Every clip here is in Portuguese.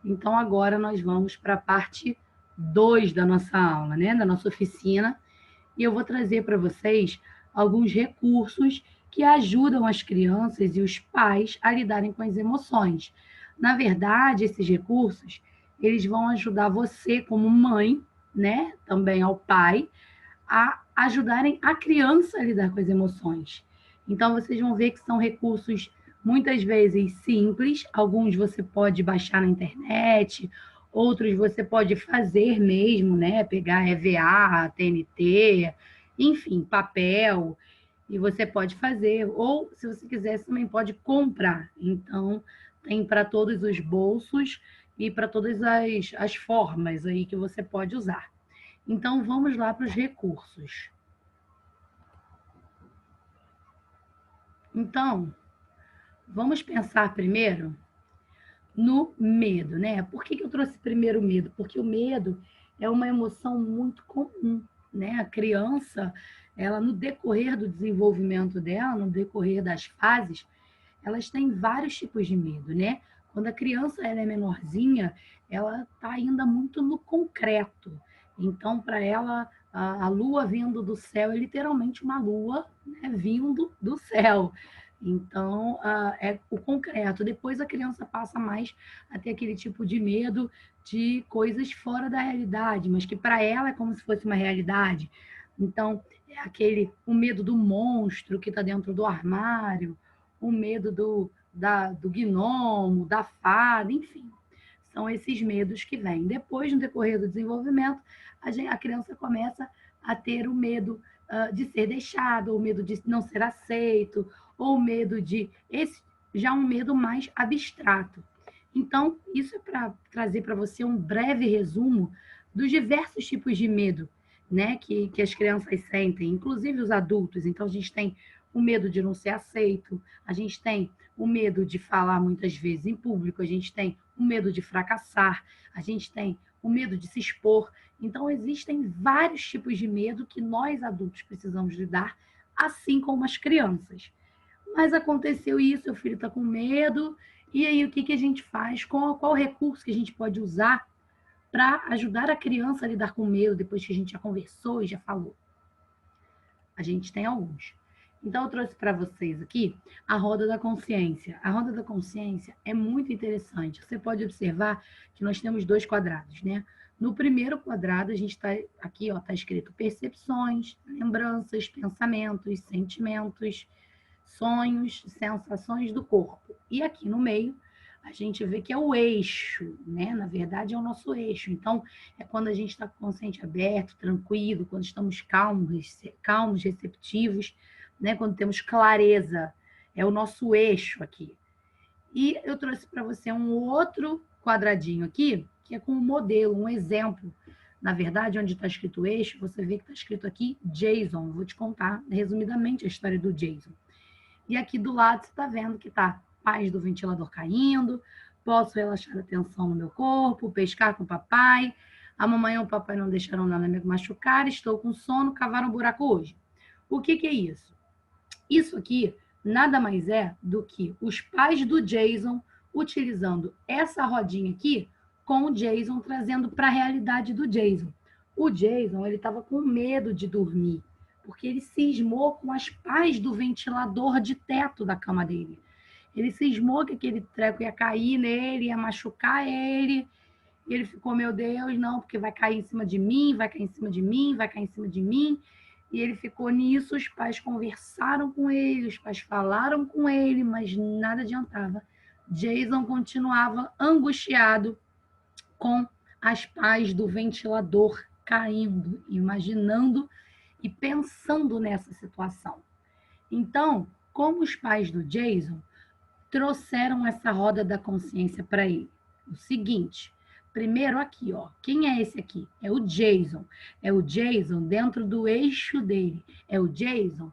Então, agora nós vamos para a parte 2 da nossa aula, né? Da nossa oficina. E eu vou trazer para vocês alguns recursos que ajudam as crianças e os pais a lidarem com as emoções. Na verdade, esses recursos, eles vão ajudar você como mãe, né? Também ao pai, a ajudarem a criança a lidar com as emoções. Então, vocês vão ver que são recursos muitas vezes simples, alguns você pode baixar na internet, outros você pode fazer mesmo, né? Pegar EVA, TNT, enfim, papel, e você pode fazer, ou se você quiser, você também pode comprar. Então, tem para todos os bolsos e para todas as formas aí que você pode usar. Então, vamos lá para os recursos. Então, vamos pensar primeiro no medo, né? Por que eu trouxe primeiro o medo? Porque o medo é uma emoção muito comum, né? A criança, ela no decorrer do desenvolvimento dela, no decorrer das fases, elas têm vários tipos de medo, né? Quando a criança ela é menorzinha, ela está ainda muito no concreto. Então, para ela, a lua vindo do céu é literalmente uma lua, né, vindo do céu. Então, é o concreto. Depois a criança passa mais a ter aquele tipo de medo de coisas fora da realidade, mas que para ela é como se fosse uma realidade. Então, é o medo do monstro que está dentro do armário, o medo do gnomo, da fada, enfim. São esses medos que vêm. Depois, no decorrer do desenvolvimento, a criança começa a ter o medo de ser deixado, o medo de não ser aceito, ou o medo de. Esse já um medo mais abstrato. Então, isso é para trazer para você um breve resumo dos diversos tipos de medo, né, que as crianças sentem, inclusive os adultos. Então, a gente tem o medo de não ser aceito, a gente tem o medo de falar muitas vezes em público, a gente tem o medo de fracassar, a gente tem o medo de se expor. Então, existem vários tipos de medo que nós adultos precisamos lidar, assim como as crianças. Mas aconteceu isso, seu filho está com medo, e aí o que, que a gente faz? Qual recurso que a gente pode usar para ajudar a criança a lidar com medo depois que a gente já conversou e já falou? A gente tem alguns. Então, eu trouxe para vocês aqui a roda da consciência. A roda da consciência é muito interessante. Você pode observar que nós temos dois quadrados, né? No primeiro quadrado, a gente está aqui, ó, está escrito percepções, lembranças, pensamentos, sentimentos, sonhos, sensações do corpo. E aqui no meio, a gente vê que é o eixo, né? Na verdade, é o nosso eixo. Então, é quando a gente está com o consciente aberto, tranquilo, quando estamos calmos, receptivos, né? Quando temos clareza. É o nosso eixo aqui. E eu trouxe para você um outro quadradinho aqui, que é com um modelo, um exemplo. Na verdade, onde está escrito eixo, você vê que está escrito aqui Jason. Vou te contar resumidamente a história do Jason. E aqui do lado você está vendo que está paz do ventilador caindo, posso relaxar a tensão no meu corpo, pescar com o papai, a mamãe e o papai não deixaram nada me machucar, estou com sono, cavaram um buraco hoje. O que, que é isso? Isso aqui nada mais é do que os pais do Jason utilizando essa rodinha aqui com o Jason trazendo para a realidade do Jason. O Jason ele estava com medo de dormir porque ele cismou com as pás do ventilador de teto da cama dele. Ele cismou que aquele treco ia cair nele, ia machucar ele. E ele ficou, meu Deus, não, porque vai cair em cima de mim, vai cair em cima de mim, vai cair em cima de mim. E ele ficou nisso, os pais conversaram com ele, os pais falaram com ele, mas nada adiantava. Jason continuava angustiado com as pás do ventilador caindo, imaginando e pensando nessa situação. Então, como os pais do Jason trouxeram essa roda da consciência para ele? O seguinte, primeiro aqui, ó, quem é esse aqui? É o Jason. É o Jason dentro do eixo dele. É o Jason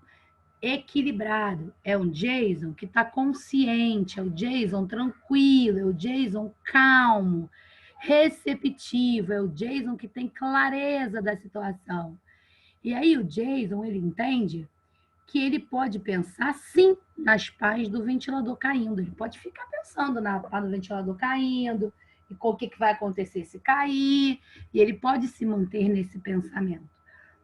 equilibrado. É um Jason que está consciente. É o Jason tranquilo. É o Jason calmo, receptivo. É o Jason que tem clareza da situação. E aí o Jason, ele entende que ele pode pensar, sim, nas pás do ventilador caindo. Ele pode ficar pensando na pá do ventilador caindo, E com o que vai acontecer se cair? E ele pode se manter nesse pensamento.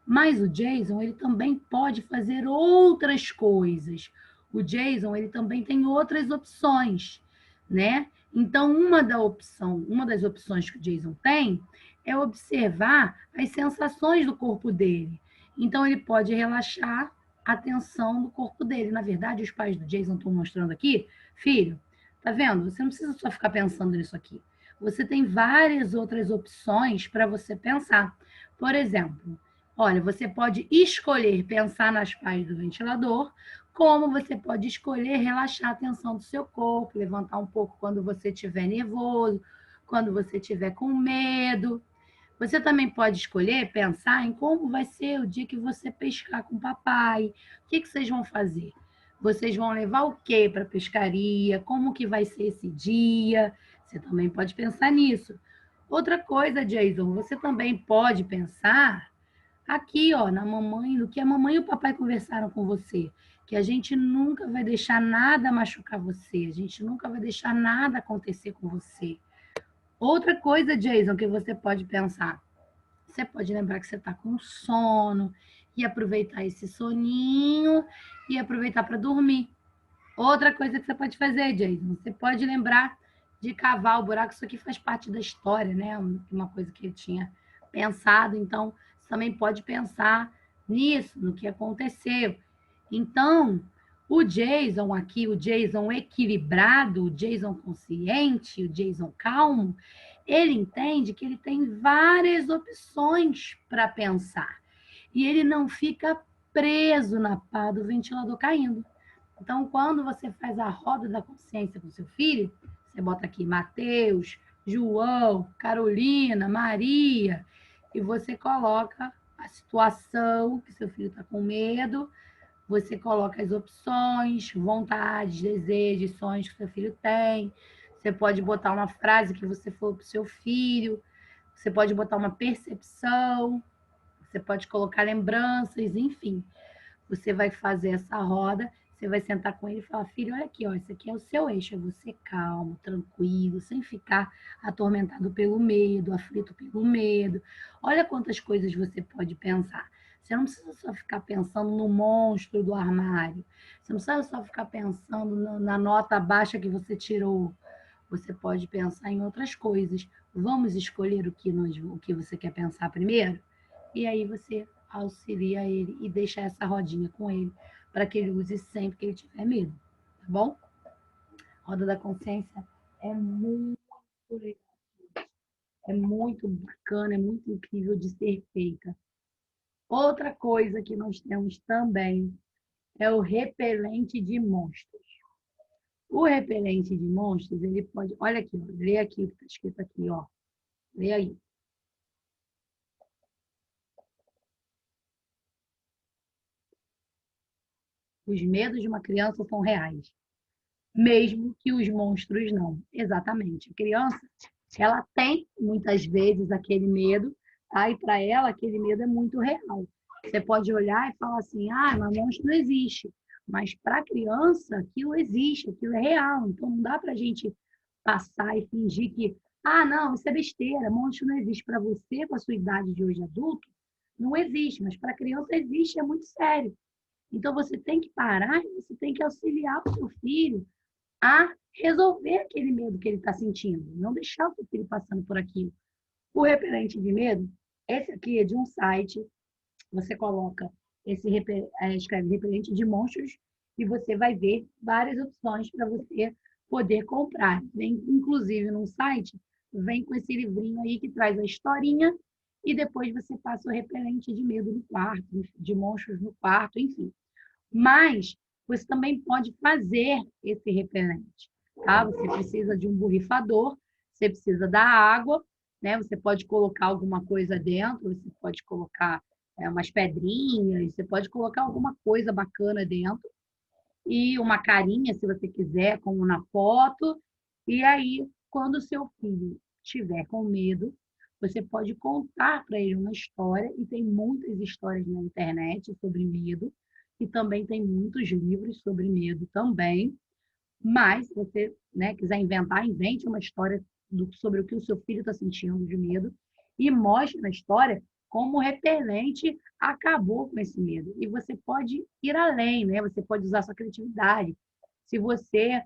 Mas o Jason, ele também pode fazer outras coisas. O Jason, ele também tem outras opções, né? Então, uma das opções que o Jason tem é observar as sensações do corpo dele. Então, ele pode relaxar a tensão do corpo dele. Na verdade, os pais do Jason estão mostrando aqui, filho, tá vendo? Você não precisa só ficar pensando nisso aqui. Você tem várias outras opções para você pensar. Por exemplo, olha, você pode escolher pensar nas pás do ventilador, como você pode escolher relaxar a tensão do seu corpo, levantar um pouco quando você estiver nervoso, quando você estiver com medo. Você também pode escolher pensar em como vai ser o dia que você pescar com o papai. O que vocês vão fazer? Vocês vão levar o que para a pescaria? Como que vai ser esse dia? Você também pode pensar nisso. Outra coisa, Jason, você também pode pensar aqui, ó, na mamãe, no que a mamãe e o papai conversaram com você, que a gente nunca vai deixar nada machucar você, a gente nunca vai deixar nada acontecer com você. Outra coisa, Jason, que você pode pensar, você pode lembrar que você está com sono e aproveitar esse soninho e aproveitar para dormir. Outra coisa que você pode fazer, Jason, você pode lembrar de cavar o buraco. Isso aqui faz parte da história, né? Uma coisa que ele tinha pensado. Então, você também pode pensar nisso, no que aconteceu. Então, o Jason aqui, o Jason equilibrado, o Jason consciente, o Jason calmo, ele entende que ele tem várias opções para pensar. E ele não fica preso na pá do ventilador caindo. Então, quando você faz a roda da consciência com seu filho, você bota aqui Mateus, João, Carolina, Maria, e você coloca a situação que seu filho está com medo, você coloca as opções, vontades, desejos, sonhos que seu filho tem. Você pode botar uma frase que você falou para o seu filho, você pode botar uma percepção, você pode colocar lembranças, enfim. Você vai fazer essa roda, você vai sentar com ele e falar, filho, olha aqui, ó, esse aqui é o seu eixo, é você calmo, tranquilo, sem ficar atormentado pelo medo, aflito pelo medo. Olha quantas coisas você pode pensar. Você não precisa só ficar pensando no monstro do armário. Você não precisa só ficar pensando na nota baixa que você tirou. Você pode pensar em outras coisas. Vamos escolher o que você quer pensar primeiro? E aí você auxilia ele e deixa essa rodinha com ele para que ele use sempre que ele tiver medo, tá bom? Roda da consciência é muito legal, é muito bacana, é muito incrível de ser feita. Outra coisa que nós temos também é o repelente de monstros. O repelente de monstros, ele pode. Olha aqui, ó, lê aqui o que está escrito aqui, ó. Lê aí. Os medos de uma criança são reais, mesmo que os monstros não. Exatamente. A criança, ela tem muitas vezes aquele medo, tá? E para ela aquele medo é muito real. Você pode olhar e falar assim: ah, mas monstro não existe. Mas para a criança aquilo existe, aquilo é real. Então não dá para a gente passar e fingir que, ah, não, isso é besteira, monstro não existe. Para você, com a sua idade de hoje adulto, não existe, mas para a criança existe, é muito sério. Então você tem que parar e você tem que auxiliar o seu filho a resolver aquele medo que ele está sentindo, não deixar o seu filho passando por aquilo. O repelente de medo, esse aqui é de um site, você coloca escreve repelente de monstros e você vai ver várias opções para você poder comprar. Vem, inclusive, num site, vem com esse livrinho aí que traz a historinha e depois você passa o repelente de medo no quarto, de monstros no quarto, enfim. Mas você também pode fazer esse repelente, tá? Você precisa de um borrifador, você precisa da água, né? Você pode colocar alguma coisa dentro, você pode colocar umas pedrinhas, você pode colocar alguma coisa bacana dentro e uma carinha, se você quiser, como na foto. E aí, quando o seu filho estiver com medo, você pode contar para ele uma história, e tem muitas histórias na internet sobre medo, e também tem muitos livros sobre medo também. Mas, se você, né, quiser inventar, invente uma história sobre o que o seu filho está sentindo de medo e mostre na história como o repelente acabou com esse medo. E você pode ir além, né? Você pode usar sua criatividade. Se você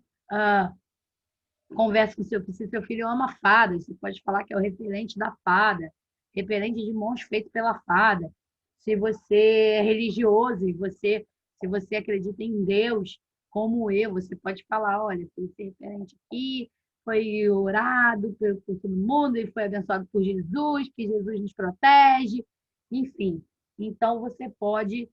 conversa com seu filho, se seu filho ama fadas, você pode falar que é o repelente da fada, repelente de mãos feito pela fada. Se você é religioso e se você acredita em Deus, como eu, você pode falar, olha, esse repelente aqui foi orado por todo mundo, ele foi abençoado por Jesus, que Jesus nos protege, enfim. Então, você pode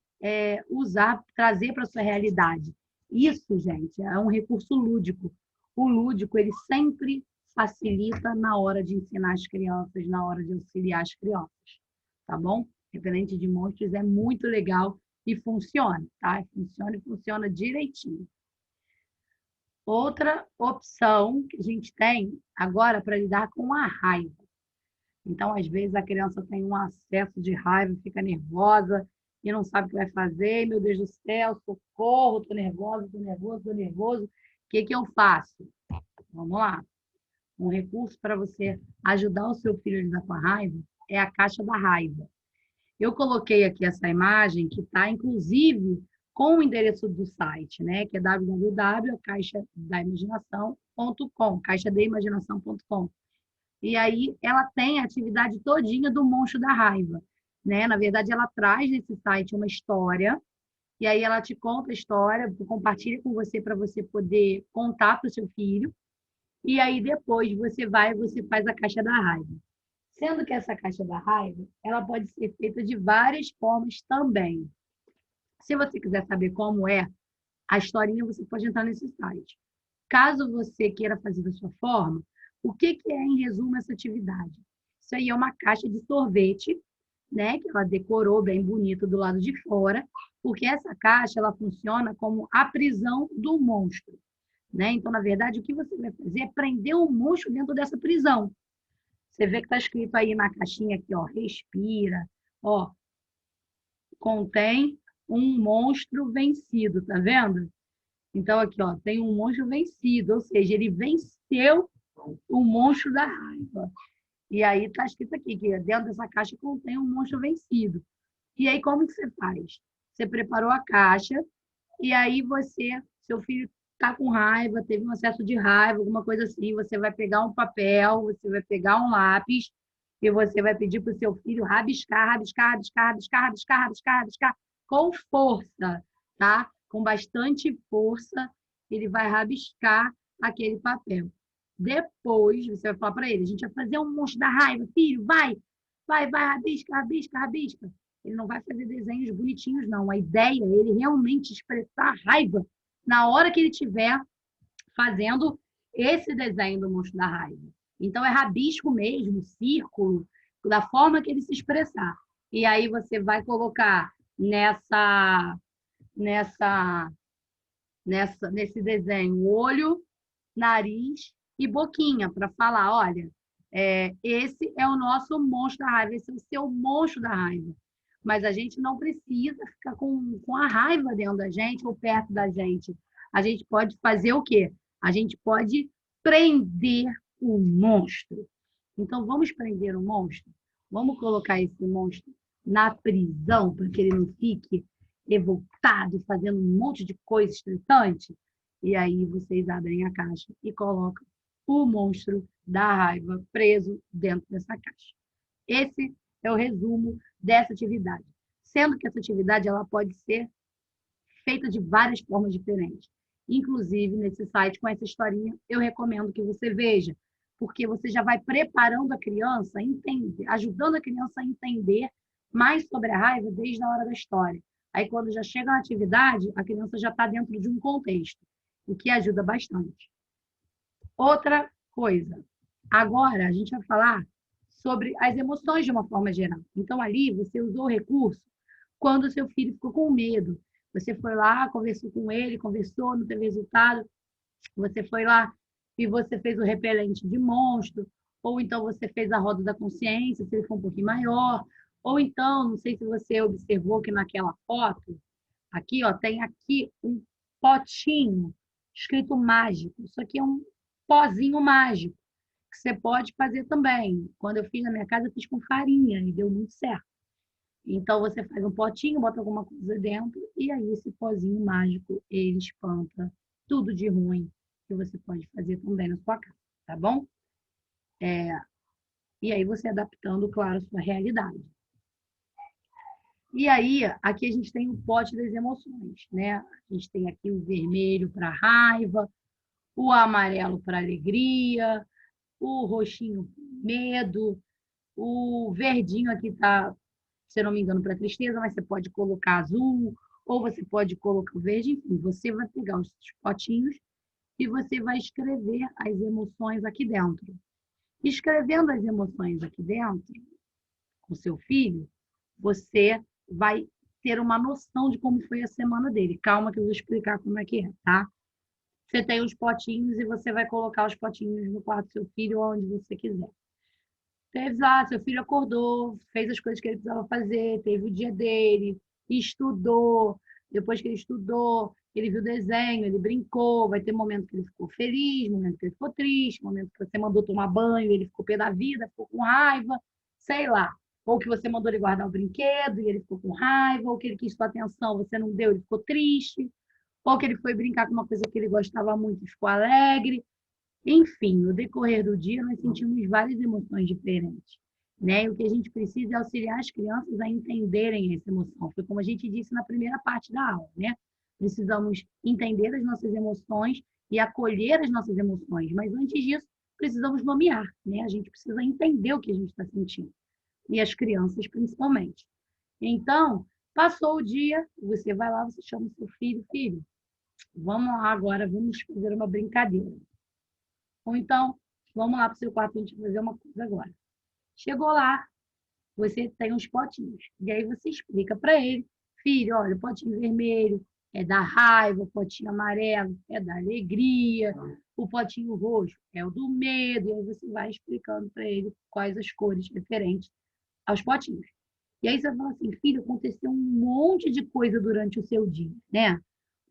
usar, trazer para a sua realidade. Isso, gente, é um recurso lúdico. O lúdico, ele sempre facilita na hora de ensinar as crianças, na hora de auxiliar as crianças, tá bom? Repelente de monstros é muito legal e funciona, tá? Funciona e funciona direitinho. Outra opção que a gente tem agora para lidar com a raiva. Então, às vezes, a criança tem um acesso de raiva, fica nervosa e não sabe o que vai fazer. Meu Deus do céu, socorro, tô nervosa, tô nervoso, tô nervoso. O que que eu faço? Vamos lá. Um recurso para você ajudar o seu filho a lidar com a raiva é a caixa da raiva. Eu coloquei aqui essa imagem que está, inclusive, com o endereço do site, né? Que é www.caixadaimaginação.com, caixadeimaginação.com. E aí ela tem a atividade todinha do monstro da raiva, né? Na verdade, ela traz nesse site uma história, e aí ela te conta a história, compartilha com você para você poder contar para o seu filho, e aí depois você faz a caixa da raiva. Sendo que essa caixa da raiva, ela pode ser feita de várias formas também. Se você quiser saber como é a historinha, você pode entrar nesse site. Caso você queira fazer da sua forma, o que é, em resumo, essa atividade? Isso aí é uma caixa de sorvete, né, que ela decorou bem bonito do lado de fora, porque essa caixa ela funciona como a prisão do monstro, né? Então, na verdade, o que você vai fazer é prender o monstro dentro dessa prisão. Você vê que está escrito aí na caixinha aqui, ó, respira, ó, contém um monstro vencido, tá vendo? Então aqui, ó, tem um monstro vencido, ou seja, ele venceu o monstro da raiva. E aí tá escrito aqui que dentro dessa caixa contém um monstro vencido. E aí como que você faz? Você preparou a caixa e aí seu filho tá com raiva, teve um acesso de raiva, alguma coisa assim, você vai pegar um papel, você vai pegar um lápis e você vai pedir para o seu filho rabiscar, rabiscar, rabiscar, rabiscar, rabiscar, rabiscar, rabiscar, com força, tá? Com bastante força, ele vai rabiscar aquele papel. Depois, você vai falar para ele, a gente vai fazer um monstro da raiva, filho, vai, vai, vai, rabisca, rabisca, rabisca. Ele não vai fazer desenhos bonitinhos, não. A ideia é ele realmente expressar raiva na hora que ele estiver fazendo esse desenho do monstro da raiva. Então, é rabisco mesmo, círculo, da forma que ele se expressar. E aí você vai colocar nessa, nesse desenho olho, nariz e boquinha, para falar, olha, esse é o nosso monstro da raiva, esse é o seu monstro da raiva. Mas a gente não precisa ficar com a raiva dentro da gente ou perto da gente. A gente pode fazer o quê? A gente pode prender o monstro. Então, vamos prender o monstro? Vamos colocar esse monstro na prisão para que ele não fique revoltado, fazendo um monte de coisa estressante? E aí vocês abrem a caixa e colocam o monstro da raiva preso dentro dessa caixa. Esse é o resumo dessa atividade. Sendo que essa atividade ela pode ser feita de várias formas diferentes. Inclusive, nesse site, com essa historinha, eu recomendo que você veja, porque você já vai preparando a criança, ajudando a criança a entender mais sobre a raiva desde a hora da história. Aí, quando já chega na atividade, a criança já está dentro de um contexto, o que ajuda bastante. Outra coisa, agora a gente vai falar sobre as emoções de uma forma geral. Então, ali você usou o recurso quando o seu filho ficou com medo. Você foi lá, conversou com ele, conversou, não teve resultado. Você foi lá e você fez o repelente de monstro. Ou então você fez a roda da consciência, se ele for um pouquinho maior. Ou então, não sei se você observou que naquela foto, aqui, ó, tem aqui um potinho escrito mágico. Isso aqui é um pozinho mágico você pode fazer também. Quando eu fiz na minha casa, eu fiz com farinha e deu muito certo. Então, você faz um potinho, bota alguma coisa dentro, e aí esse pozinho mágico, ele espanta tudo de ruim que você pode fazer também na sua casa, tá bom? E aí você adaptando, claro, a sua realidade. E aí, aqui a gente tem o pote das emoções, né? A gente tem aqui o vermelho para raiva, o amarelo para alegria, o roxinho para medo, o verdinho aqui tá, se eu não me engano, para tristeza, mas você pode colocar azul, ou você pode colocar o verde, enfim, você vai pegar os potinhos e você vai escrever as emoções aqui dentro. Escrevendo as emoções aqui dentro, com seu filho, você vai ter uma noção de como foi a semana dele. Calma que eu vou explicar como é que é, tá? Você tem os potinhos e você vai colocar os potinhos no quarto do seu filho, onde você quiser. Teve lá, seu filho acordou, fez as coisas que ele precisava fazer, teve o dia dele, estudou. Depois que ele estudou, ele viu desenho, ele brincou. Vai ter momento que ele ficou feliz, momento que ele ficou triste, momento que você mandou tomar banho, ele ficou pé da vida, ficou com raiva, sei lá. Ou que você mandou ele guardar o brinquedo e ele ficou com raiva, ou que ele quis sua atenção, você não deu, ele ficou triste. Ou que ele foi brincar com uma coisa que ele gostava muito e ficou alegre. Enfim, no decorrer do dia, nós sentimos várias emoções diferentes, né? E o que a gente precisa é auxiliar as crianças a entenderem essa emoção. Foi como a gente disse na primeira parte da aula, né? Precisamos entender as nossas emoções e acolher as nossas emoções, mas antes disso, precisamos nomear, né? A gente precisa entender o que a gente está sentindo, e as crianças principalmente. Então, passou o dia, você vai lá, você chama o seu filho, filho, vamos lá agora, vamos fazer uma brincadeira. Ou então, vamos lá para o seu quarto, a gente vai fazer uma coisa agora. Chegou lá, você tem uns potinhos. E aí você explica para ele, filho, olha, o potinho vermelho é da raiva, o potinho amarelo é da alegria, o potinho roxo é o do medo. E aí você vai explicando para ele quais as cores referentes aos potinhos. E aí você fala assim, filho, aconteceu um monte de coisa durante o seu dia, né?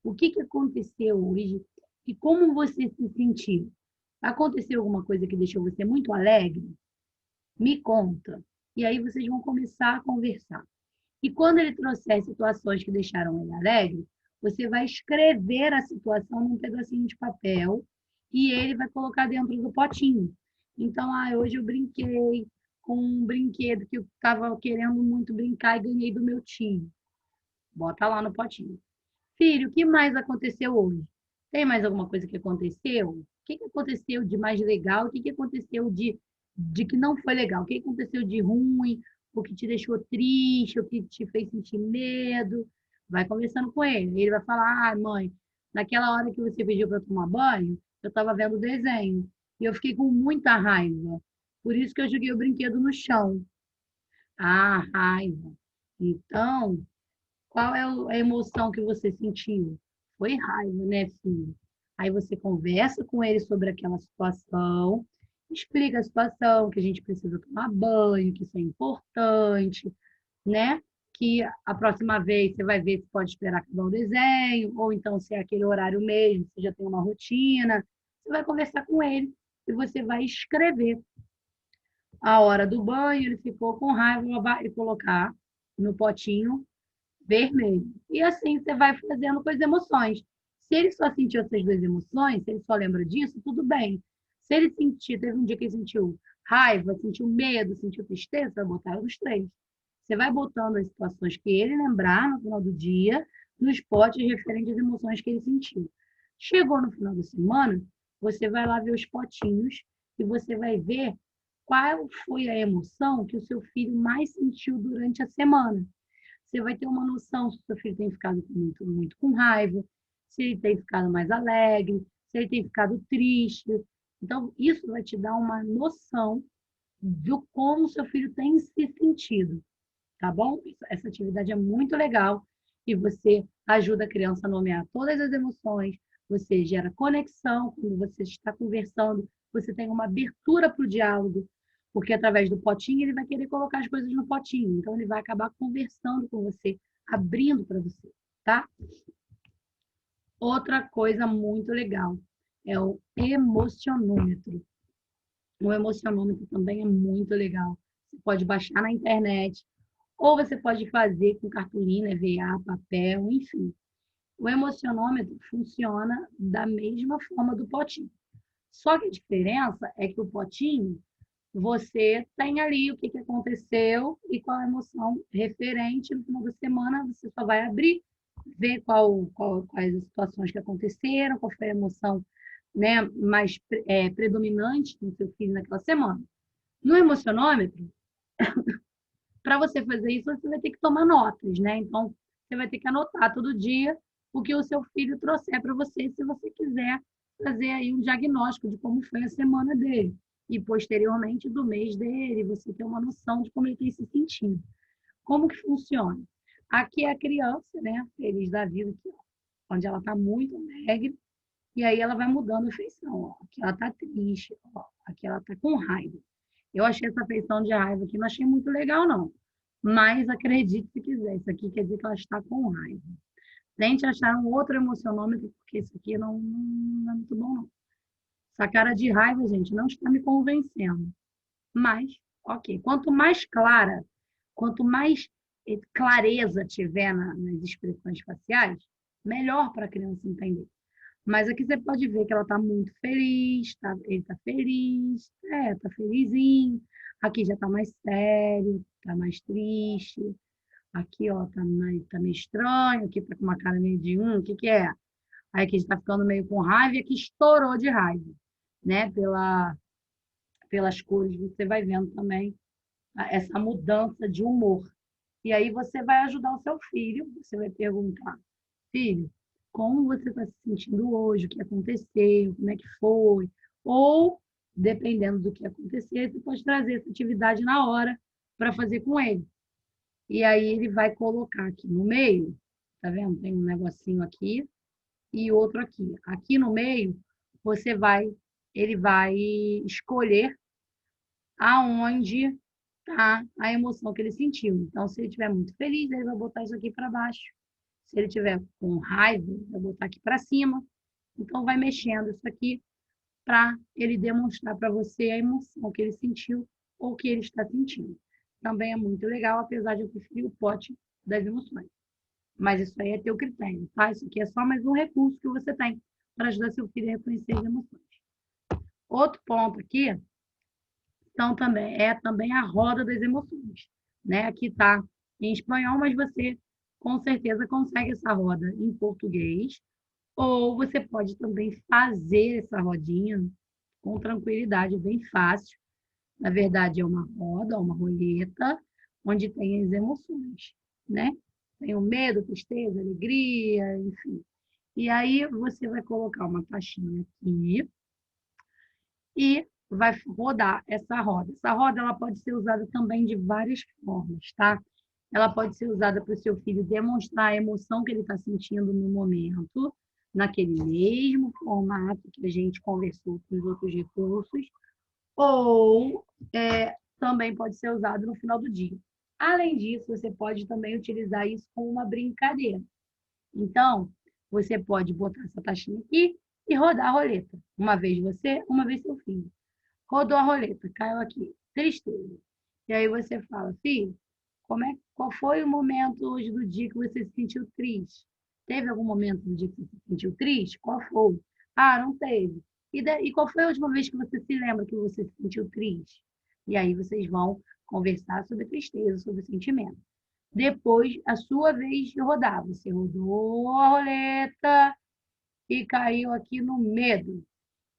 O que aconteceu hoje e como você se sentiu? Aconteceu alguma coisa que deixou você muito alegre? Me conta. E aí vocês vão começar a conversar. E quando ele trouxer situações que deixaram ele alegre, você vai escrever a situação num pedacinho de papel e ele vai colocar dentro do potinho. Então, hoje eu brinquei com um brinquedo que eu estava querendo muito brincar e ganhei do meu tio. Bota lá no potinho. Filho, o que mais aconteceu hoje? Tem mais alguma coisa que aconteceu? O que aconteceu de mais legal? O que aconteceu de que não foi legal? O que aconteceu de ruim? O que te deixou triste? O que te fez sentir medo? Vai conversando com ele. Ele vai falar: mãe, naquela hora que você pediu para tomar banho, eu estava vendo o desenho e eu fiquei com muita raiva. Por isso que eu joguei o brinquedo no chão. Ah, raiva. Então, qual é a emoção que você sentiu? Foi raiva, né, filho? Aí você conversa com ele sobre aquela situação, explica a situação, que a gente precisa tomar banho, que isso é importante, né? Que a próxima vez você vai ver se pode esperar acabar o desenho, ou então se é aquele horário mesmo, você já tem uma rotina. Você vai conversar com ele e você vai escrever a hora do banho, ele ficou com raiva, vai colocar no potinho vermelho. E assim você vai fazendo com as emoções. Se ele só sentiu essas duas emoções, se ele só lembra disso, tudo bem. Se ele sentir, teve um dia que ele sentiu raiva, sentiu medo, sentiu tristeza, você vai botar os três. Você vai botando as situações que ele lembrar no final do dia, nos potes referentes às emoções que ele sentiu. Chegou no final da semana, você vai lá ver os potinhos e você vai ver qual foi a emoção que o seu filho mais sentiu durante a semana. Você vai ter uma noção se o seu filho tem ficado muito, muito com raiva, se ele tem ficado mais alegre, se ele tem ficado triste. Então, isso vai te dar uma noção de como o seu filho tem se sentido, tá bom? Essa atividade é muito legal e você ajuda a criança a nomear todas as emoções, você gera conexão quando você está conversando, você tem uma abertura para o diálogo, porque através do potinho ele vai querer colocar as coisas no potinho, então ele vai acabar conversando com você, abrindo para você, tá? Outra coisa muito legal é o emocionômetro. O emocionômetro também é muito legal. Você pode baixar na internet, ou você pode fazer com cartolina, EVA, papel, enfim. O emocionômetro funciona da mesma forma do potinho. Só que a diferença é que o potinho, você tem ali o que, que aconteceu e qual a emoção referente. No final da semana, você só vai abrir, ver quais as situações que aconteceram, qual foi a emoção, né, mais predominante no seu filho naquela semana. No emocionômetro, para você fazer isso, você vai ter que tomar notas, né? Então, você vai ter que anotar todo dia o que o seu filho trouxer para você, se você quiser fazer aí um diagnóstico de como foi a semana dele. E, posteriormente, do mês dele, você ter uma noção de como ele tem se sentindo. Como que funciona? Aqui é a criança, né? Feliz da vida, aqui, ó, onde ela está muito alegre, e aí ela vai mudando a feição. Ó. Aqui ela está triste, ó. Aqui ela está com raiva. Eu achei essa feição de raiva aqui, não achei muito legal, não. Mas acredite se quiser, isso aqui quer dizer que ela está com raiva. Tente achar um outro emocionômetro, porque isso aqui não é muito bom, não. Essa cara de raiva, gente, não está me convencendo. Mas, ok. Quanto mais clareza tiver nas expressões faciais, melhor para a criança entender. Mas aqui você pode ver que ela está muito feliz, tá? Ele está feliz, está felizinho. Aqui já está mais sério, está mais triste. Aqui, ó, tá meio estranho. Aqui tá com uma cara meio de o que que é? Aí aqui está ficando meio com raiva e aqui estourou de raiva, né? Pelas cores, você vai vendo também essa mudança de humor. E aí você vai ajudar o seu filho, você vai perguntar, filho, como você está se sentindo hoje? O que aconteceu? Como é que foi? Ou, dependendo do que acontecer, você pode trazer essa atividade na hora para fazer com ele. E aí ele vai colocar aqui no meio, tá vendo? Tem um negocinho aqui e outro aqui. Aqui no meio, ele vai escolher aonde tá a emoção que ele sentiu. Então, se ele estiver muito feliz, ele vai botar isso aqui para baixo. Se ele estiver com raiva, vai botar aqui para cima. Então, vai mexendo isso aqui para ele demonstrar para você a emoção que ele sentiu ou que ele está sentindo. Também é muito legal, apesar de eu preferir o pote das emoções. Mas isso aí é teu critério, tá? Isso aqui é só mais um recurso que você tem para ajudar seu filho a reconhecer as emoções. Outro ponto aqui então, também a roda das emoções, né? Aqui está em espanhol, mas você com certeza consegue essa roda em português, ou você pode também fazer essa rodinha com tranquilidade, bem fácil. Na verdade, é uma roda, uma roleta, onde tem as emoções, né? Tem o medo, tristeza, alegria, enfim. E aí você vai colocar uma taxinha aqui e vai rodar essa roda. Essa roda ela pode ser usada também de várias formas, tá? Ela pode ser usada para o seu filho demonstrar a emoção que ele está sentindo no momento, naquele mesmo formato que a gente conversou com os outros recursos, ou também pode ser usado no final do dia. Além disso, você pode também utilizar isso como uma brincadeira. Então, você pode botar essa taxinha aqui e rodar a roleta. Uma vez você, uma vez seu filho. Rodou a roleta, caiu aqui, tristeza. E aí você fala, filho, qual foi o momento hoje do dia que você se sentiu triste? Teve algum momento do dia que você se sentiu triste? Qual foi? Ah, não teve. E qual foi a última vez que você se lembra que você se sentiu triste? E aí vocês vão conversar sobre tristeza, sobre sentimento. Depois, a sua vez de rodar. Você rodou a roleta e caiu aqui no medo.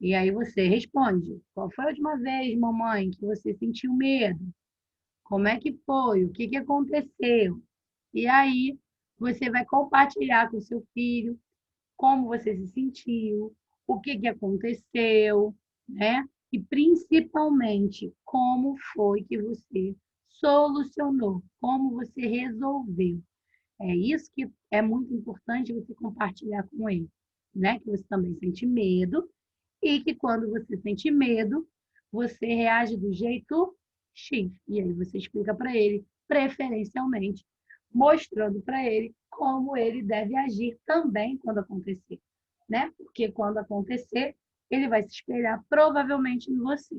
E aí você responde: qual foi a última vez, mamãe, que você sentiu medo? Como é que foi? O que que aconteceu? E aí você vai compartilhar com seu filho como você se sentiu, o que que aconteceu, né? E principalmente como foi que você solucionou, como você resolveu. É isso que é muito importante você compartilhar com ele, né? Que você também sente medo e que quando você sente medo, você reage do jeito X. E aí você explica para ele, preferencialmente, mostrando para ele como ele deve agir também quando acontecer, né? Porque quando acontecer, ele vai se espelhar provavelmente em você.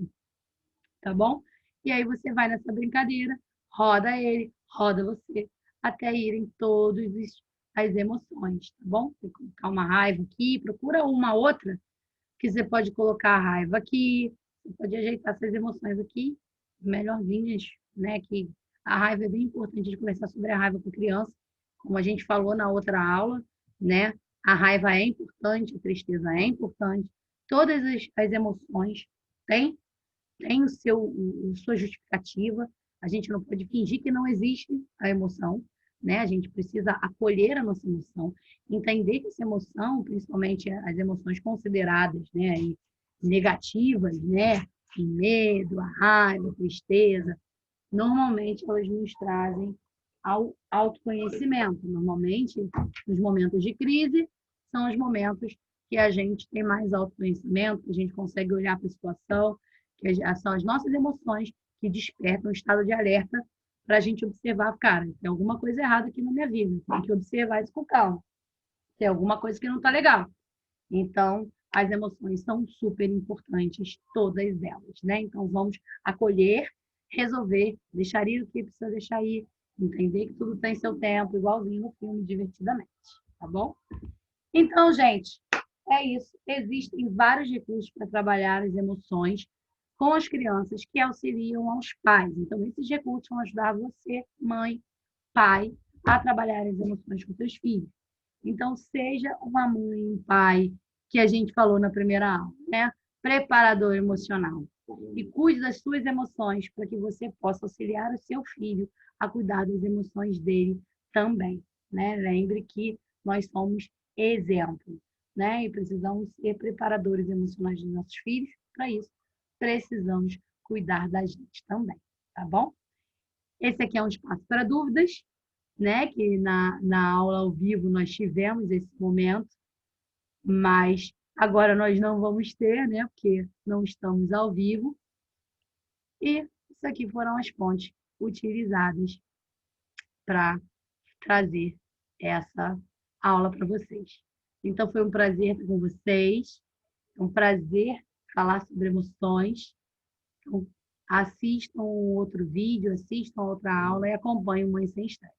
tá bom? E aí você vai nessa brincadeira, roda ele, roda você, até irem todas as emoções, tá bom? Vou colocar uma raiva aqui, procura uma outra que você pode colocar a raiva aqui, você pode ajeitar essas emoções aqui, melhorzinhas, né? Que a raiva é bem importante de conversar sobre a raiva com criança, como a gente falou na outra aula, né? A raiva é importante, a tristeza é importante, todas as emoções têm tem sua justificativa. A gente não pode fingir que não existe a emoção, né? A gente precisa acolher a nossa emoção, entender que essa emoção, principalmente as emoções consideradas, né, negativas, né, o medo, a raiva, a tristeza, normalmente elas nos trazem ao autoconhecimento. Normalmente, nos momentos de crise, são os momentos que a gente tem mais autoconhecimento, que a gente consegue olhar para a situação, que são as nossas emoções que despertam um estado de alerta para a gente observar, cara, tem alguma coisa errada aqui na minha vida, tem que observar isso com calma, tem alguma coisa que não está legal. Então, as emoções são super importantes, todas elas, né? Então, vamos acolher, resolver, deixar ir o que precisa deixar ir, entender que tudo tem seu tempo, igualzinho no filme, divertidamente, tá bom? Então, gente, é isso. Existem vários recursos para trabalhar as emoções com as crianças que auxiliam aos pais. Então, esses recursos vão ajudar você, mãe, pai, a trabalhar as emoções com seus filhos. Então, seja uma mãe, um pai, que a gente falou na primeira aula, né? Preparador emocional. E cuide das suas emoções para que você possa auxiliar o seu filho a cuidar das emoções dele também, né? Lembre que nós somos exemplo, né? E precisamos ser preparadores emocionais dos nossos filhos. Para isso, precisamos cuidar da gente também, tá bom? Esse aqui é um espaço para dúvidas, né? Que na aula ao vivo nós tivemos esse momento, mas agora nós não vamos ter, né? Porque não estamos ao vivo. E isso aqui foram as fontes utilizadas para trazer essa aula para vocês. Então, foi um prazer estar com vocês, é um prazer falar sobre emoções. Então, assistam outro vídeo, assistam outra aula e acompanhem o Mãe Sem Estresse.